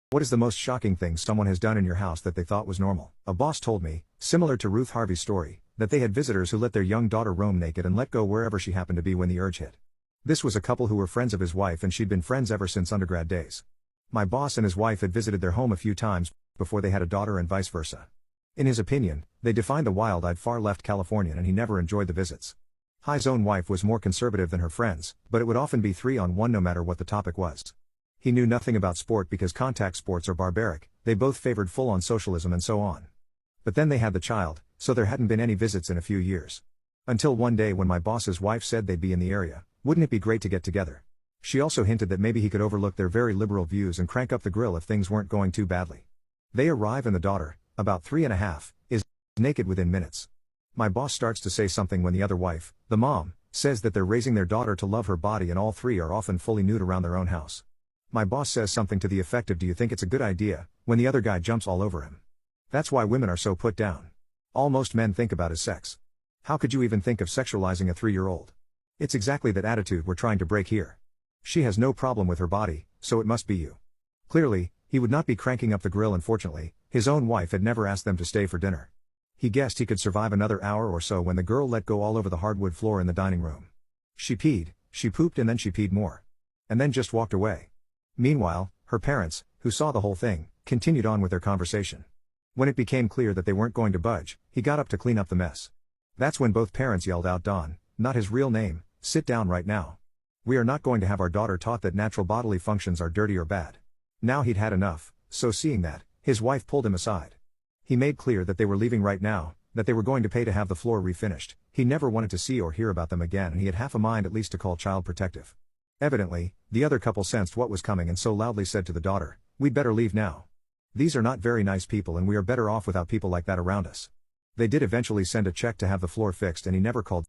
What is the most shocking thing someone has done in your house that they thought was normal? A boss told me, similar to Ruth Harvey's story, that they had visitors who let their young daughter roam naked and let go wherever she happened to be when the urge hit. This was a couple who were friends of his wife, and she'd been friends ever since undergrad days. My boss and his wife had visited their home a few times before they had a daughter and vice versa. In his opinion, they defined the wild-eyed far-left Californian, and he never enjoyed the visits. High's own wife was more conservative than her friends, but it would often be 3-on-1 no matter what the topic was. He knew nothing about sport because contact sports are barbaric, they both favored full-on socialism and so on. But then they had the child, so there hadn't been any visits in a few years. Until one day when my boss's wife said they'd be in the area, wouldn't it be great to get together? She also hinted that maybe he could overlook their very liberal views and crank up the grill if things weren't going too badly. They arrive and the daughter, about 3.5, is naked within minutes. My boss starts to say something when the other wife, the mom, says that they're raising their daughter to love her body, and all three are often fully nude around their own house. My boss says something to the effect of, "Do you think it's a good idea?" when the other guy jumps all over him. That's why women are so put down. All most men think about is sex. How could you even think of sexualizing a 3-year-old? It's exactly that attitude we're trying to break here. She has no problem with her body, so it must be you. Clearly, he would not be cranking up the grill. Unfortunately, his own wife had never asked them to stay for dinner. He guessed he could survive another hour or so when the girl let go all over the hardwood floor in the dining room. She peed, she pooped, and then she peed more. And then just walked away. Meanwhile, her parents, who saw the whole thing, continued on with their conversation. When it became clear that they weren't going to budge, he got up to clean up the mess. That's when both parents yelled out, "Don," not his real name, "sit down right now. We are not going to have our daughter taught that natural bodily functions are dirty or bad." Now he'd had enough, so seeing that, his wife pulled him aside. He made clear that they were leaving right now, that they were going to pay to have the floor refinished. He never wanted to see or hear about them again, and he had half a mind at least to call Child Protective. Evidently, the other couple sensed what was coming and so loudly said to the daughter, "We'd better leave now. These are not very nice people, and we are better off without people like that around us." They did eventually send a check to have the floor fixed, and he never called